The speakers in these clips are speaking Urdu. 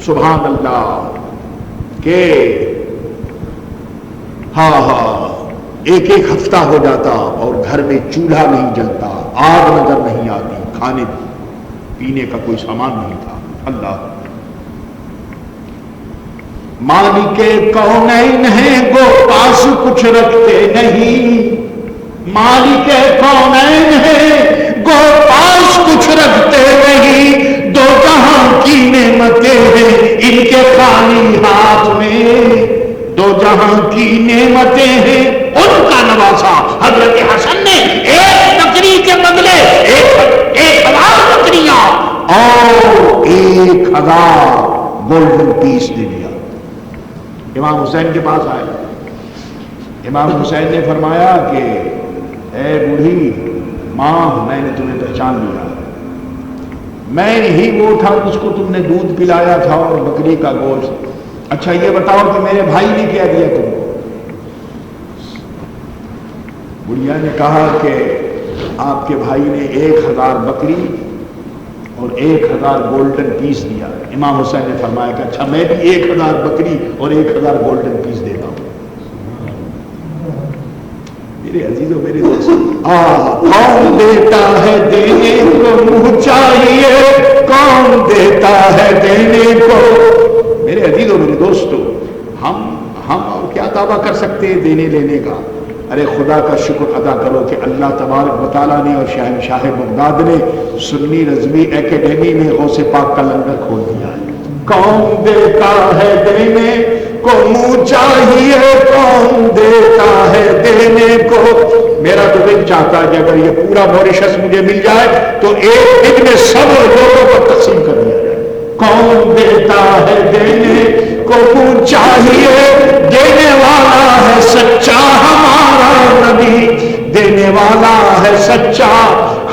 سبحان اللہ کہ ایک ایک ہفتہ ہو جاتا اور گھر میں چولہا نہیں جلتا، آگ نظر نہیں آتی، کھانے پینے کا کوئی سامان نہیں تھا۔ اللہ مالک کونین ہیں وہ پاس کچھ رکھتے نہیں، مالک کونین ہیں وہ پاس کچھ رکھتے نہیں، دو جہاں کی نعمتیں ہیں ان کے خالی ہاتھ میں، دو جہاں کی نعمتیں ہیں ان کا نواسا۔ حضرت حسن نے ایک بکری کے بدلے 1000 بکریاں اور 1000 گولڈن پیس دے دیا۔ امام حسین کے پاس آئے، امام حسین نے فرمایا کہ اے بوڑھی ماں، میں نے تمہیں پہچان لیا، میں ہی وہ تھا جس کو تم نے دودھ پلایا تھا اور بکری کا گوشت۔ اچھا یہ بتاؤ کہ میرے بھائی نے کیا دیا تم کو؟ بڑھیا نے کہا کہ آپ کے بھائی نے 1000 بکری اور 1000 گولڈن پیس دیا۔ امام حسین نے فرمایا کہ اچھا میں بھی 1000 بکری اور 1000 گولڈن پیس دیتا ہوں۔ میرے عزیزوں میرے دوستوں، کون دیتا ہے دینے کو منہ چاہیے، کون دیتا ہے دینے کو۔ میرے عزیزوں میرے دوستوں، ہم اور کیا دعویٰ کر سکتے ہیں دینے لینے کا؟ ارے خدا کا شکر ادا کرو کہ اللہ تبارک و تعالیٰ نے اور شہنشاہ بغداد نے سنی رضوی اکیڈمی میں غوث پاک کا لنگر کھول دیا ہے۔ کون دیتا ہے دینے کو منہ چاہیے، کون دیتا ہے دینے کو۔ میرا تو دل چاہتا ہے کہ اگر یہ پورا موریشس مجھے مل جائے تو ایک دن میں سب لوگوں کو تقسیم کر دیا جائے۔ کون دیتا ہے دینے کو منہ چاہیے، دینے والا ہے سچا ہمارا نبی، دینے والا ہے سچا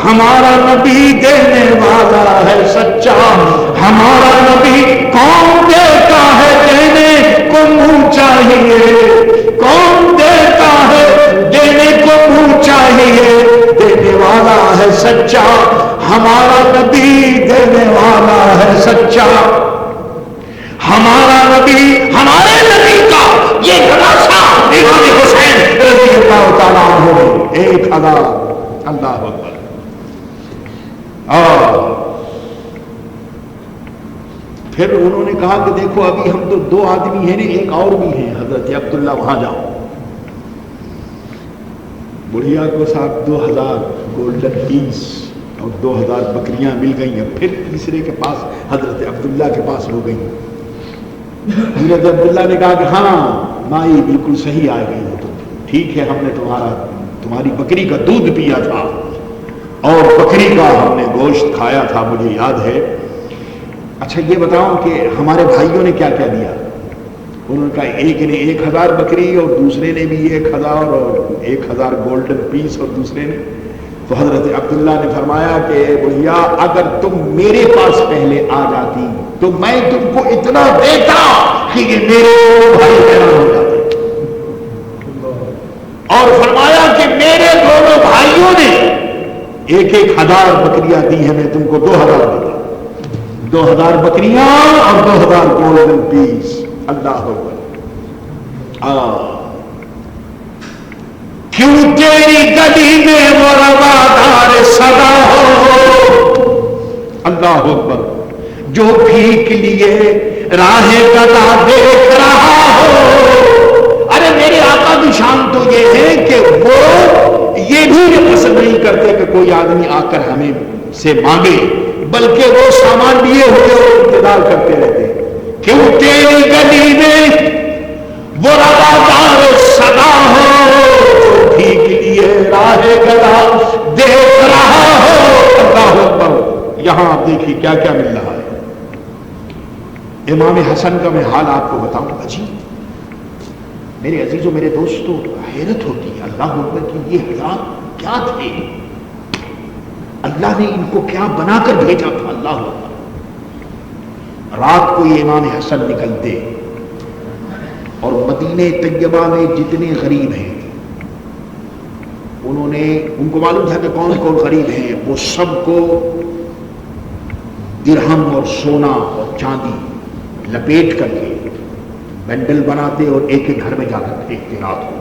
ہمارا نبی، دینے والا ہے سچا ہمارا نبی۔ کون دیتا ہے دینے کو منہ چاہیے، کون دیتا ہے دینے کو منہ چاہیے، دینے والا ہے سچا ہمارا نبی، دینے والا ہے سچا ہمارا نبی۔ ہمارے نبی کا یہ خلاصہ امام حسین رضی اللہ تعالیٰ عنہ 1000۔ اللہ اکبر۔ پھر انہوں نے کہا کہ دیکھو ابھی ہم تو 2 آدمی ہیں، ایک اور بھی ہیں، حضرت عبداللہ وہاں جاؤ۔ بڑھیا کو صاحب 2000 گولڈن پیس اور 2000 بکریاں مل گئی ہیں۔ پھر تیسرے کے پاس حضرت عبداللہ کے پاس ہو گئی۔ حضرت عبداللہ نے کہا کہ ہاں مائی بالکل صحیح آ گئی ہو، تو ٹھیک ہے، ہم نے تمہاری بکری کا دودھ پیا تھا اور بکری کا ہم نے گوشت کھایا تھا، مجھے یاد ہے۔ اچھا یہ بتاؤ کہ ہمارے بھائیوں نے کیا کیا دیا؟ انہوں نے کہا ایک نے 1000 بکری اور دوسرے نے بھی 1000 اور 1000 گولڈن پیس اور دوسرے نے۔ تو حضرت عبداللہ نے فرمایا کہ بھیا اگر تم میرے پاس پہلے آ جاتی تو میں تم کو اتنا دیتا کہ یہ میرے بھائی حیران ہو جاتے۔ اور فرمایا کہ میرے دونوں بھائیوں نے 1000 بکریاں دی ہیں، میں تم کو 2000 دیتا، 2000 بکریاں اور 2000 گولڈن پیس۔ اللہ اکبر۔ کیوں تیری گلی میں وہ روادار صدا ہو، اللہ اکبر، جو بھیک لیے راہ گدا دیکھ رہا ہو۔ ارے میرے آقا کی شان تو یہ ہے کہ وہ یہ بھی پسند نہیں کرتے کہ کوئی آدمی آ کر ہمیں سے مانگے، بلکہ وہ سامان لیے ہوئے اور انتظار کرتے رہتے۔ کیوں تیری گلی میں وہ روادار صدا ہو، بھیک لیے راہ گدا دیکھ رہا ہو۔ اللہ اکبر۔ یہاں آپ دیکھیے کیا کیا مل رہا ہے۔ امام حسن کا میں حال آپ کو بتاؤں گا جی، میرے عزیزوں میرے دوستوں، حیرت ہوتی ہے اللہ اکبر کہ یہ حضرات کیا تھے، اللہ نے ان کو کیا بنا کر بھیجا تھا۔ اللہ اکبر۔ رات کو یہ امام حسن نکلتے اور مدینہ طیبہ میں جتنے غریب ہیں ان کو معلوم تھا کہ کون کون غریب ہیں، وہ سب کو درہم اور سونا اور چاندی لپیٹ کر کے بینڈل بناتے اور ایک ایک گھر میں جا کر دیکھتے رات کو،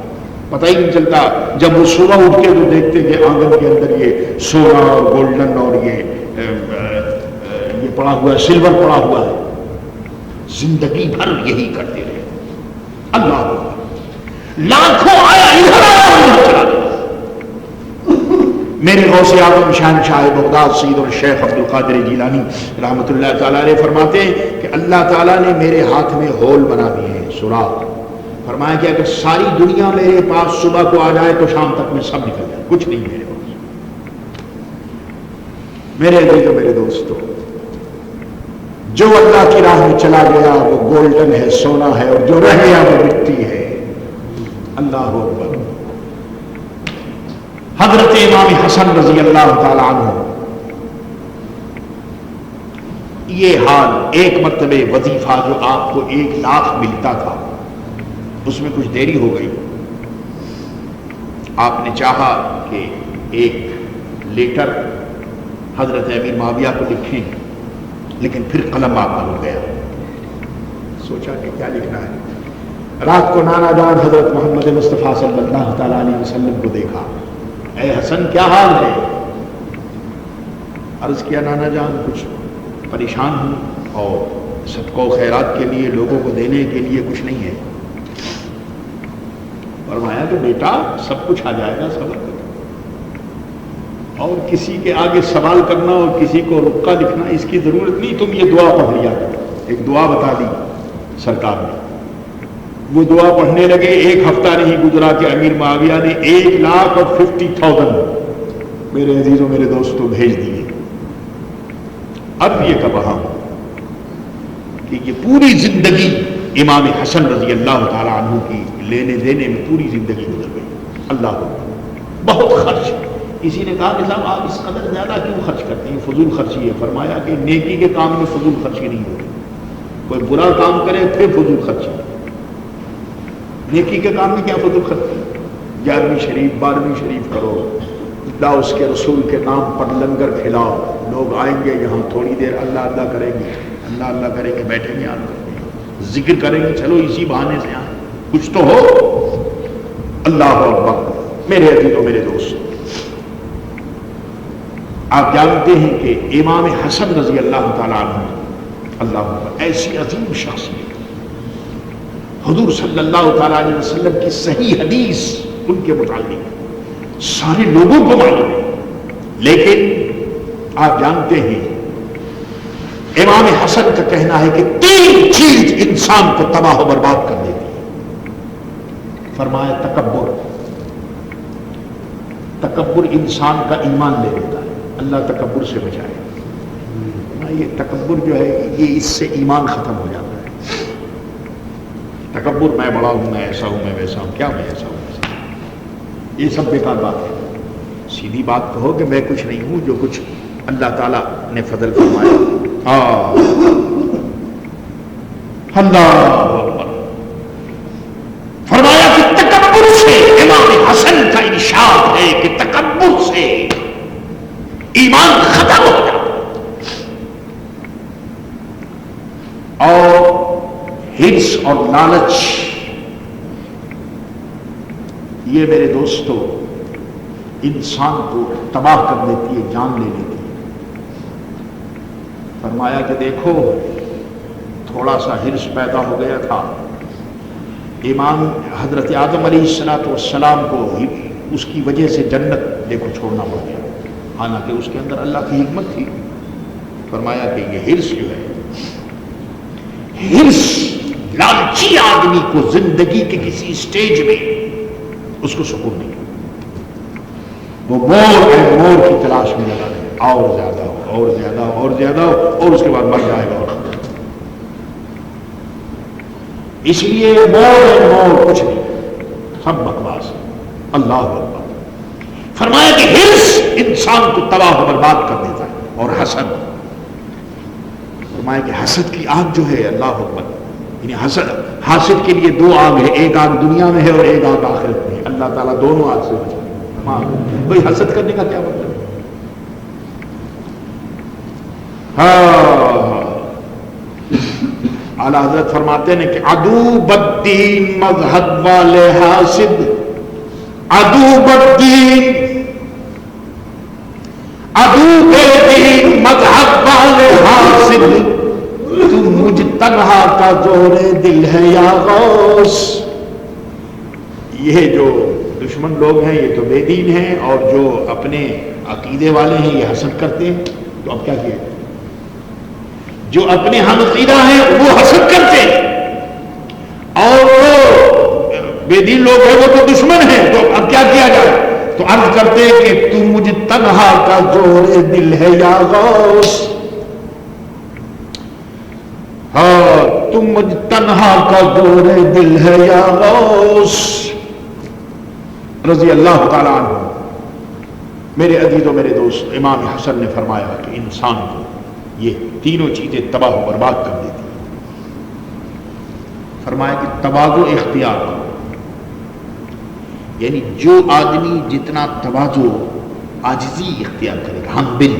پتہ ہی نہیں چلتا. جب وہ صبح اٹھ کے تو دیکھتے کہ آنگن کے اندر یہ سونا اور گولڈن اور یہ پڑا ہوا ہے، سلور پڑا ہوا ہے. زندگی بھر یہی کرتے رہے. اللہ لاکھوں آیا ادھر آیا. میرے غوث اعظم شہنشاہ بغداد سید الشیخ عبد القادر جیلانی رحمۃ اللہ تعالیٰ علیہ فرماتے ہیں کہ اللہ تعالیٰ نے میرے ہاتھ میں ہول بنا دیے ہیں، سوراخ. فرمایا کہ اگر ساری دنیا میرے پاس صبح کو آ جائے تو شام تک میں سب نکل جائے، کچھ نہیں میرے پاس. میرے عزیزو میرے دوستو، جو اللہ کی راہ میں چلا گیا وہ گولڈن ہے، سونا ہے، اور جو رہ گیا وہ مٹی ہے. اللہ اکبر. حضرت امام حسن رضی اللہ تعالی عنہ، یہ حال ایک مرتبہ وظیفہ جو آپ کو 1 لاکھ ملتا تھا اس میں کچھ دیری ہو گئی. آپ نے چاہا کہ ایک لیٹر حضرت امیر معاویہ کو لکھیں، لیکن پھر قلم آپ کا رک گیا. سوچا کہ کیا لکھنا ہے. رات کو نانا جان حضرت محمد مصطفیٰ صلی اللہ تعالی علیہ وسلم کو دیکھا. اے حسن کیا حال ہے؟ عرض کیا نانا جان کچھ پریشان ہوں اور صدقہ و خیرات کے لیے لوگوں کو دینے کے لیے کچھ نہیں ہے. فرمایا کہ بیٹا سب کچھ آ جائے گا، صبر کرو، اور کسی کے آگے سوال کرنا اور کسی کو رکا لکھنا اس کی ضرورت نہیں. تم یہ دعا پڑھ لیا کرو. ایک دعا بتا دی سرکار نے، وہ دعا پڑھنے لگے. 1 ہفتہ نہیں گزرا کہ امیر معاویہ نے 1,50,000 میرے عزیزوں میرے دوستوں بھیج دیے. اب یہ کہا کہ یہ پوری زندگی امام حسن رضی اللہ تعالی عنہ کی لینے دینے میں پوری زندگی گزر گئی. اللہ بہت خرچ. کسی نے کہا کہ صاحب آپ اس قدر زیادہ کیوں خرچ کرتے ہیں، فضول خرچی ہے. فرمایا کہ نیکی کے کام میں فضول خرچی نہیں ہوتی. کوئی برا کام کرے پھر فضول خرچی، نیکی کے کام میں کیا فضول خرچی. 11ویں شریف 12ویں شریف کرو، اللہ اس کے رسول کے نام پر لنگر کھلاؤ. لوگ آئیں گے یہاں تھوڑی دیر اللہ اللہ کریں گے، اللہ اللہ کریں گے، بیٹھیں گے ذکر کریں گے، چلو اسی بہانے سے آئیں، کچھ تو ہو. اللہ اکبر. میرے عزیزوں میرے دوست، آپ جانتے ہیں کہ امام حسن رضی اللہ تعالیٰ عنہ، اللہ اکبر، ایسی عظیم شخصیت، حضور صلی اللہ تعالیٰ علیہ وسلم کی صحیح حدیث ان کے متعلق سارے لوگوں کو معلوم ہے. لیکن آپ جانتے ہیں امام حسن کا کہنا ہے کہ 3 چیز انسان کو تباہ و برباد کر دیتی ہے. فرمایا تکبر. تکبر انسان کا ایمان لے لیتا ہے. اللہ تکبر سے بچائے. یہ تکبر جو ہے یہ اس سے ایمان ختم ہو جاتا ہے. تکبر میں بڑا ہوں، میں ایسا ہوں، میں ویسا ہوں. کیا میں ایسا ہوں ویسا ہوں؟ یہ سب بیکار بات ہے. سیدھی بات کہو کہ میں کچھ نہیں ہوں، جو کچھ اللہ تعالیٰ نے فضل فرمایا. اللہ فرمایا کہ تکبر سے، امام حسن کا ارشاد ہے کہ تکبر سے ایمان ختم ہو جاتا. اور حرص اور لالچ، یہ میرے دوستو انسان کو تباہ کر دیتی ہے، جان لے لیتی ہے. فرمایا کہ دیکھو تھوڑا سا حرص پیدا ہو گیا تھا، امام حضرت آدم علیہ السلام کو اس کی وجہ سے جنت دیکھو چھوڑنا پڑ گیا، حالانکہ اس کے اندر اللہ کی حکمت تھی. فرمایا کہ یہ حرص جو ہے، حرص لالچی آدمی کو زندگی کے کسی سٹیج میں اس کو سکون نہیں. وہ مور کی تلاش میں لگا ہے، اور زیادہ ہو، اور زیادہ ہو، اور زیادہ ہو، اور اس کے بعد مر جائے گا. اس لیے مور کچھ نہیں، سب بکواس. اللہ اکبر. فرمایا کہ حرص انسان کو تباہ و برباد کر دیتا ہے. اور حسد، فرمایا کہ حسد کی آگ جو ہے، اللہ اکبر، یعنی حاسد کے لیے 2 آگ ہے، ایک آگ دنیا میں ہے اور ایک آگ آخرت میں ہے. اللہ تعالیٰ دونوں آگ سے بچائے. کوئی حسد کرنے کا کیا مطلب؟ اعلیٰ حضرت فرماتے ہیں کہ عدو بدین مذہب والے حاسد، عدو بدین، عدو بدین مذہب والے حاسد، تو مجھ تنہا کا زور دل ہے یا غوث۔ یہ جو دشمن لوگ ہیں یہ تو بے دین ہیں، اور جو اپنے عقیدے والے ہیں یہ حسد کرتے ہیں۔ تو اب کیا کیا؟ جو اپنے ہم عقیدہ ہیں وہ حسد کرتے ہیں، اور وہ بے دین لوگ ہیں وہ تو دشمن ہیں۔ تو اب کیا کیا جائے؟ تو عرض کرتے ہیں کہ تو مجھ تنہا کا زور دل ہے یا غوث، ہاں تم مجھ تنہا کا زور دل ہے یا غوث۔ رضی اللہ تعالیٰ عنہ، میرے عزیز و میرے دوست، امام حسن نے فرمایا کہ انسان کو یہ تینوں چیزیں تباہ و برباد کر دیتی ہیں۔ فرمایا کہ تواضع اختیار کرو، یعنی جو آدمی جتنا تواضع عاجزی اختیار کرے گا، ہم بن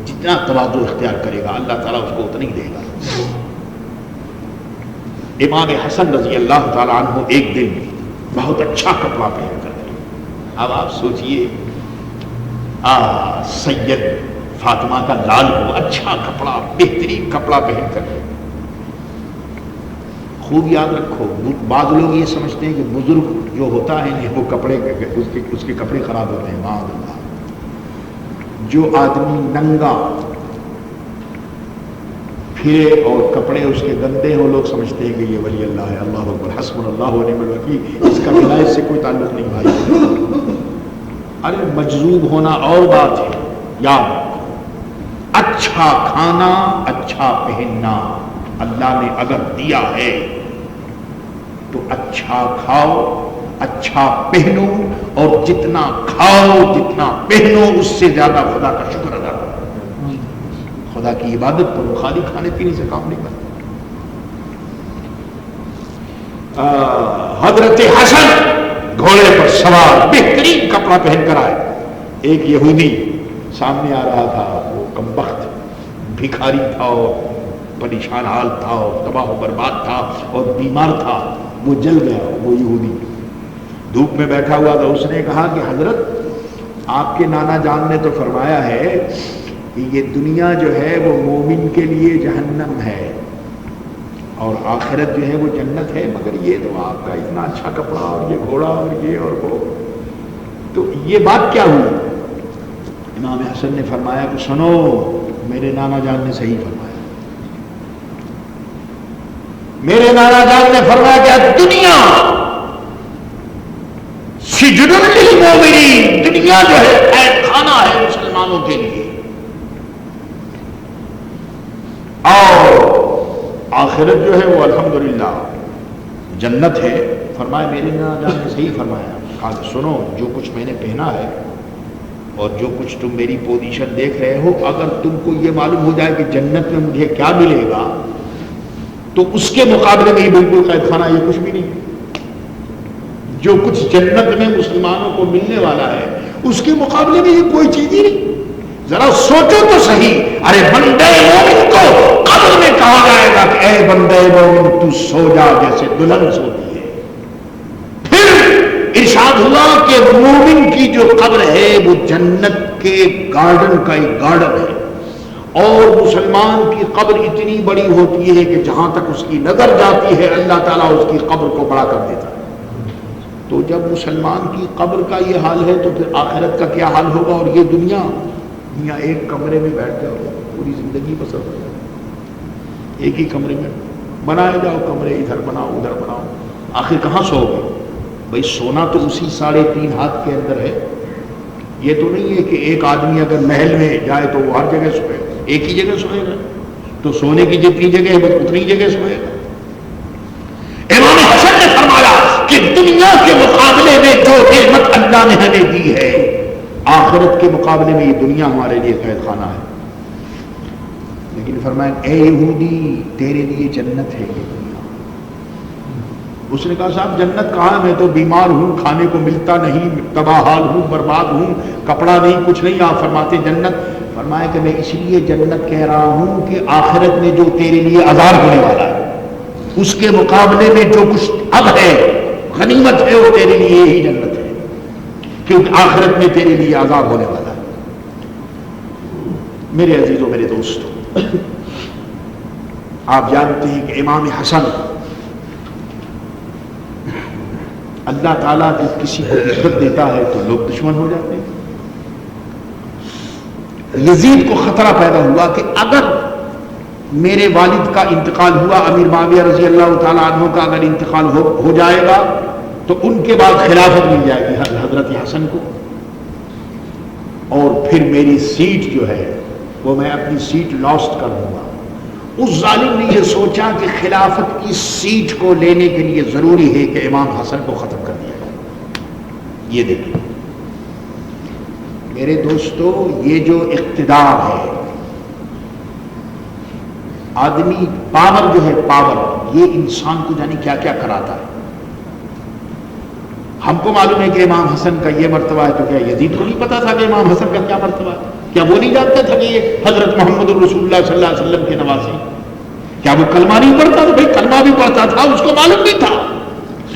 جتنا تواضع اختیار کرے گا اللہ تعالیٰ اس کو اتنا ہی دے گا۔ امام حسن رضی اللہ تعالیٰ عنہ ایک دن بہت اچھا کپڑا پہن کر، اب آپ سوچئے سید فاطمہ کا لال ہو، اچھا کپڑا، بہترین کپڑا پہن کر، خوب یاد رکھو بعض لوگ یہ سمجھتے ہیں کہ بزرگ جو ہوتا ہے وہ کپڑے اس کے کپڑے خراب ہوتے ہیں۔ معاذ اللہ، جو آدمی ننگا پھرے اور کپڑے اس کے گندے ہوں، لوگ سمجھتے ہیں کہ یہ ولی اللہ ہے۔ اللہ اکبر، حسبنا اللہ ونعم الوکیل۔ اس کا ولایت سے کوئی تعلق نہیں بھائی۔ ارے مجذوب ہونا اور بات ہے، یاد رکھو، اچھا کھانا، اچھا پہننا اللہ نے اگر دیا ہے تو اچھا کھاؤ، اچھا پہنو، اور جتنا کھاؤ جتنا پہنو اس سے زیادہ خدا کا شکر ادا کرو۔ خدا کی عبادت کرو، خالی کھانے پینے سے کام نہیں کرتا۔ حضرت حسن گھوڑے پر سوار بہترین کپڑا پہن کر آئے۔ ایک یہودی سامنے آ رہا تھا، وہ کمبخت بھکاری تھا اور پریشان حال تھا اور تباہ و برباد تھا اور بیمار تھا، وہ جل گیا۔ وہ یہودی دھوپ میں بیٹھا ہوا تھا، اس نے کہا کہ حضرت آپ کے نانا جان نے تو فرمایا ہے کہ یہ دنیا جو ہے وہ مومن کے لیے جہنم ہے اور آخرت جو ہے وہ جنت ہے، مگر یہ تو آپ کا اتنا اچھا کپڑا اور یہ گھوڑا اور یہ اور وہ، تو یہ بات کیا ہوئی؟ امام حسن نے فرمایا کہ سنو، میرے نانا جان نے صحیح فرمایا۔ میرے نانا جان نے فرمایا کہ دنیا سجن للمؤمنین، دنیا جو ہے قید خانہ ہے مسلمانوں کے لیے، اور آخرت جو ہے وہ الحمدللہ جنت ہے۔ فرمایا میرے نانا جان نے صحیح فرمایا۔ کہا سنو، جو کچھ میں نے پہنا ہے اور جو کچھ تم میری پوزیشن دیکھ رہے ہو، اگر تم کو یہ معلوم ہو جائے کہ جنت میں مجھے کیا ملے گا تو اس کے مقابلے میں یہ بالکل قید خانہ، یہ کچھ بھی نہیں۔ جو کچھ جنت میں مسلمانوں کو ملنے والا ہے اس کے مقابلے میں یہ کوئی چیز ہی نہیں۔ ذرا سوچو تو صحیح، ارے بندے مومن کو قبر میں کہا جائے گا کہ اے بندے مومن تو سو جا جیسے دلہن سوتی ہے۔ پھر ارشاد ہوا کہ مومن کی جو قبر ہے وہ جنت کے گارڈن کا ایک گارڈن ہے، اور مسلمان کی قبر اتنی بڑی ہوتی ہے کہ جہاں تک اس کی نظر جاتی ہے اللہ تعالیٰ اس کی قبر کو بڑا کر دیتا ہے۔ تو جب مسلمان کی قبر کا یہ حال ہے تو پھر آخرت کا کیا حال ہوگا؟ اور یہ دنیا ایک کمرے میں بیٹھ جاؤ، پوری زندگی بسر ہو جائے، ایک ہی کمرے میں بنائے جاؤ، کمرے ادھر بناؤ ادھر بناؤ، آخر کہاں سو گے؟ بھائی سونا تو اسی 3.5 ہاتھ کے اندر ہے۔ یہ تو نہیں ہے کہ ایک آدمی اگر محل میں جائے تو وہ ہر جگہ سوئے، ایک ہی جگہ سوئے گا، تو سونے کی جتنی جگہ ہے بس اتنی جگہ سوئے گا۔ امام حسن نے فرمایا کہ دنیا کے مقابلے میں جو نعمت اللہ نے ہمیں دی ہے، آخرت کے مقابلے میں یہ دنیا ہمارے لیے قید خانہ ہے۔ لیکن فرمایا اے یہودی تیرے لیے جنت ہے یہ دنیا۔ اس نے کہا صاحب جنت کہاں؟ میں تو بیمار ہوں، کھانے کو ملتا نہیں، تباہ حال ہوں، برباد ہوں، کپڑا نہیں، کچھ نہیں۔ آپ فرماتے جنت؟ فرمایا کہ میں اس لیے جنت کہہ رہا ہوں کہ آخرت میں جو تیرے لیے عذاب ہونے والا ہے اس کے مقابلے میں جو کچھ اب ہے غنیمت ہے، وہ تیرے لیے ہی جنت ہے، کیونکہ آخرت میں تیرے لیے عذاب ہونے والا ہے۔ میرے عزیزوں، میرے دوستوں، آپ جانتے ہیں کہ امام حسن، اللہ تعالیٰ جب کسی کو عزت دیتا ہے تو لوگ دشمن ہو جاتے ہیں۔ یزید کو خطرہ پیدا ہوا کہ اگر میرے والد کا انتقال ہوا، امیر معاویہ رضی اللہ تعالیٰ عنہ کا اگر انتقال ہو جائے گا تو ان کے بعد خلافت مل جائے گی حضرت حسن کو، اور پھر میری سیٹ جو ہے وہ میں اپنی سیٹ لاسٹ کر دوں گا۔ اس ظالم نے یہ سوچا کہ خلافت کی سیٹ کو لینے کے لیے ضروری ہے کہ امام حسن کو ختم کر دیا جائے۔ یہ دیکھیں میرے دوستو، یہ جو اقتدار ہے، آدمی پاور جو ہے، پاور یہ انسان کو جانے کیا کیا کراتا ہے۔ ہم کو معلوم ہے کہ امام حسن کا یہ مرتبہ ہے، تو کیا یزید کو نہیں پتا تھا کہ امام حسن کا کیا مرتبہ ہے؟ کیا وہ نہیں جانتا تھا کہ یہ حضرت محمد الرسول اللہ صلی اللہ علیہ وسلم کے نواسے؟ کیا وہ کلمہ نہیں پڑھتا تھا؟ بھائی کلمہ بھی پڑھتا تھا، اس کو معلوم نہیں تھا۔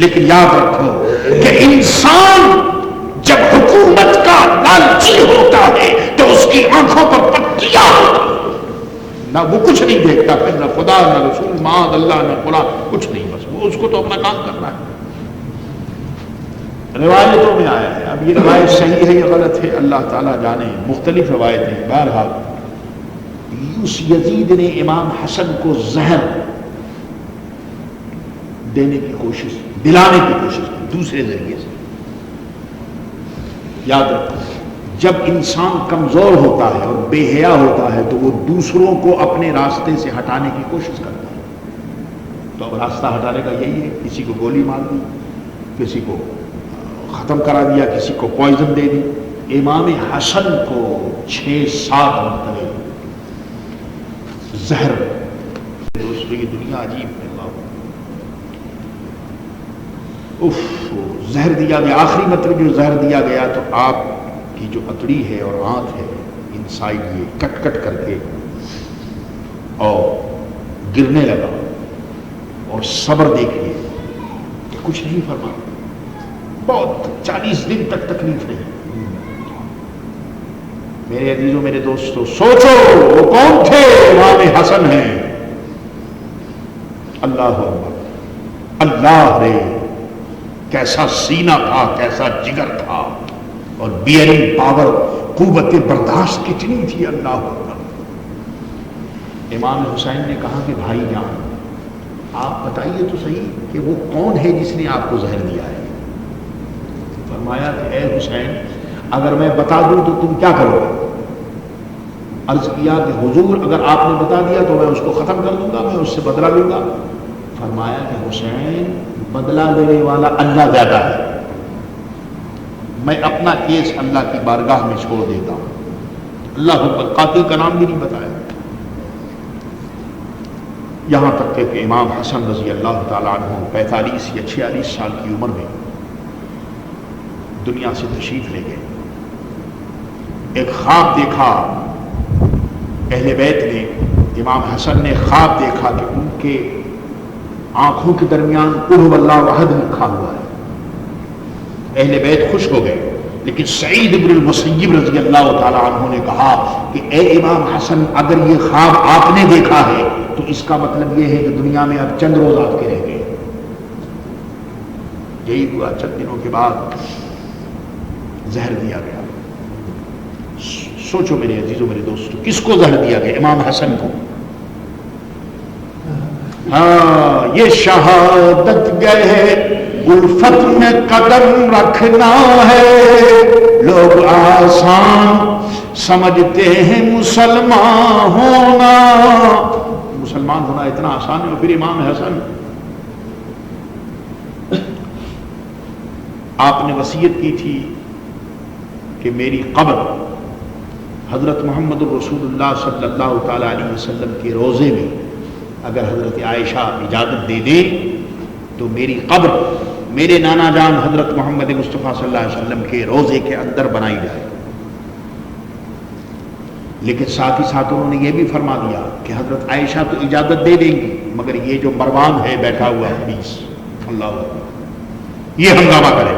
لیکن یاد رکھو کہ انسان جب حکومت کا لالچی ہوتا ہے تو اس کی آنکھوں پر پٹیاں ہوتی ہیں، نہ وہ کچھ نہیں دیکھتا، پھر نہ خدا نہ رسول، معاذ اللہ، نہ قرآن، کچھ نہیں، بس وہ اس کو تو اپنا کام کرنا ہے۔ روایتوں میں آیا ہے، اب یہ روایت صحیح ہے یا غلط ہے اللہ تعالیٰ جانے، مختلف روایتیں ہیں۔ بہرحال اس یزید نے امام حسن کو زہر دینے کی کوشش، دلانے کی کوشش کی دوسرے ذریعے سے۔ یاد رکھو، جب انسان کمزور ہوتا ہے اور بے حیا ہوتا ہے تو وہ دوسروں کو اپنے راستے سے ہٹانے کی کوشش کرتا ہے۔ تو اب راستہ ہٹانے کا یہی ہے، کسی کو گولی مار دی، کسی کو ختم کرا دیا، کسی کو پوائزن دے دی۔ امام حسن کو 6-7 مرتبہ زہر۔ دوستو یہ دنیا عجیب ہے، زہر دیا گیا۔ آخری مطلب جو زہر دیا گیا تو آپ کی جو اتڑی ہے اور آنکھ ہے انسائڈ یہ کٹ کٹ کر کے اور گرنے لگا، اور صبر دیکھیے کہ کچھ نہیں فرما، بہت 40 دن تک تکلیف نہیں۔ میرے عزیزوں، میرے دوستوں، سوچو وہ کون تھے؟ امام حسن ہیں۔ اللہ اکبر، اللہ رے، کیسا سینہ تھا، کیسا جگر تھا، اور بیئرنگ پاور، قوت برداشت کتنی تھی، اللہ اکبر۔ امام حسین نے کہا کہ بھائی جان آپ بتائیے تو صحیح کہ وہ کون ہے جس نے آپ کو زہر دیا ہے؟ فرمایا کہ اے حسین، اگر میں بتا دوں تو تم کیا کرو گے؟ عرض کیا کہ حضور اگر آپ نے بتا دیا تو میں اس کو ختم کر دوں گا، میں اس سے بدلہ لوں گا۔ فرمایا کہ حسین، بدلہ لینے والا اللہ زیادہ ہے، میں اپنا کیس اللہ کی بارگاہ میں چھوڑ دیتا ہوں۔ اللہ اکبر، قاتل کا نام بھی نہیں بتایا۔ یہاں تک کہ امام حسن رضی اللہ تعالیٰ عنہ 45 یا 46 سال کی عمر میں دنیا سے تشریف لے گئے۔ ایک خواب دیکھا اہل بیت نے، امام حسن نے خواب دیکھا کہ ان کے آنکھوں کے درمیان قل هو اللہ احد لکھا ہوا ہے۔ اہل بیت خوش ہو گئے، لیکن سعید بن المسیب رضی اللہ تعالیٰ عنہ نے کہا کہ اے امام حسن، اگر یہ خواب آپ نے دیکھا ہے تو اس کا مطلب یہ ہے کہ دنیا میں اب چند روز آپ کے رہ گئے۔ یہی ہوا، چند دنوں کے بعد زہر دیا گیا۔ سوچو میرے عزیزوں، میرے دوستوں، کس کو زہر دیا گیا؟ امام حسن کو۔ ہاں، یہ شہادت گئے الفت میں قدم رکھنا ہے، لوگ آسان سمجھتے ہیں مسلمان ہونا۔ مسلمان ہونا اتنا آسان ہے، اور پھر امام حسن آپ نے وصیت کی تھی کہ میری قبر حضرت محمد الرسول اللہ صلی اللہ تعالیٰ علیہ وسلم کے روضے میں، اگر حضرت عائشہ اجازت دے دیں تو میری قبر میرے نانا جان حضرت محمد مصطفیٰ صلی اللہ علیہ وسلم کے روضے کے اندر بنائی جائے۔ لیکن ساتھ ہی ساتھ انہوں نے یہ بھی فرما دیا کہ حضرت عائشہ تو اجازت دے دیں گی، مگر یہ جو مروان ہے بیٹھا ہوا حبیس، اللہ یہ ہنگامہ کرے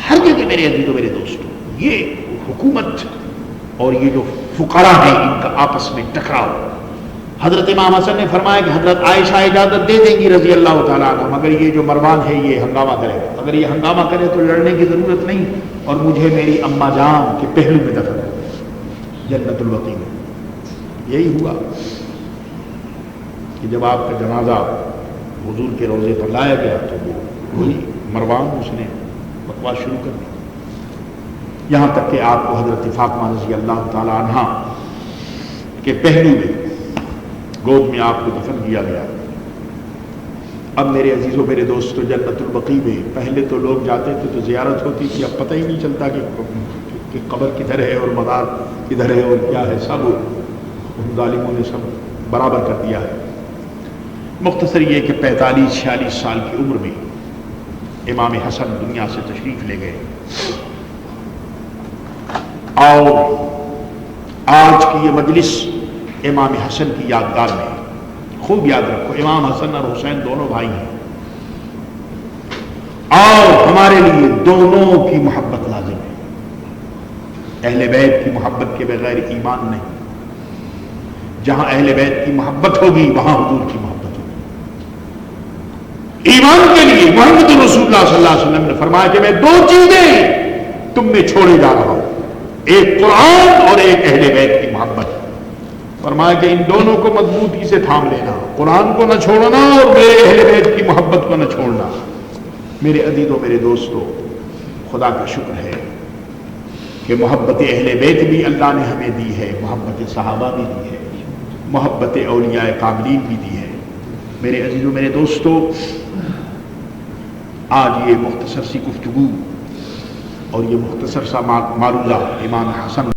ہر جگہ۔ میرے عزیزوں میرے دوستوں، یہ حکومت اور یہ جو فقراء ہیں ان کا آپس میں ٹکراؤ۔ حضرت امام حسن نے فرمایا کہ حضرت عائشہ اجازت دے دیں گی رضی اللہ تعالیٰ عنہ، مگر یہ جو مروان ہے یہ ہنگامہ کرے گا۔ اگر یہ ہنگامہ کرے تو لڑنے کی ضرورت نہیں، اور مجھے میری اماں جان کے پہلو میں دفن کر جنت البقیع میں۔ یہی ہوا کہ جب آپ کا جنازہ حضور کے روضے پر لایا گیا تو وہی مروان اس نے بکواس شروع کر دی، یہاں تک کہ آپ کو حضرت فاطمہ رضی اللہ تعالی عنہا کے پہلو میں گود میں آپ کو دفن کیا گیا۔ اب میرے عزیزوں میرے دوستوں، جنت البقیع میں پہلے تو لوگ جاتے تھے تو زیارت ہوتی تھی، اب پتہ ہی نہیں چلتا کہ قبر کدھر ہے اور مزار کدھر ہے اور کیا ہے، سب ظالموں نے سب برابر کر دیا ہے۔ مختصر یہ کہ 45-46 سال کی عمر میں امام حسن دنیا سے تشریف لے گئے، اور آج کی یہ مجلس امام حسن کی یادگار میں ہے۔ خوب یاد رکھو، امام حسن اور حسین دونوں بھائی ہیں، اور ہمارے لیے دونوں کی محبت لازم ہے۔ اہل بیت کی محبت کے بغیر ایمان نہیں، جہاں اہل بیت کی محبت ہوگی وہاں حضور کی محبت ہوگی۔ ایمان کے لیے محمد رسول اللہ صلی اللہ علیہ وسلم نے فرمایا کہ میں دو چیزیں تم میں چھوڑے جا رہا ہوں، ایک قرآن اور ایک اہل بیت کی محبت۔ فرمایا کہ ان دونوں کو مضبوطی سے تھام لینا، قرآن کو نہ چھوڑنا اور میرے اہل بیت کی محبت کو نہ چھوڑنا۔ میرے عزیزوں میرے دوستوں، خدا کا شکر ہے کہ محبت اہل بیت بھی اللہ نے ہمیں دی ہے، محبت صحابہ بھی دی ہے، محبت اولیاء کاملین بھی دی ہے۔ میرے عزیزوں میرے دوستوں، آج یہ مختصر سی گفتگو اور یہ مختصر سا معروضہ امام حسن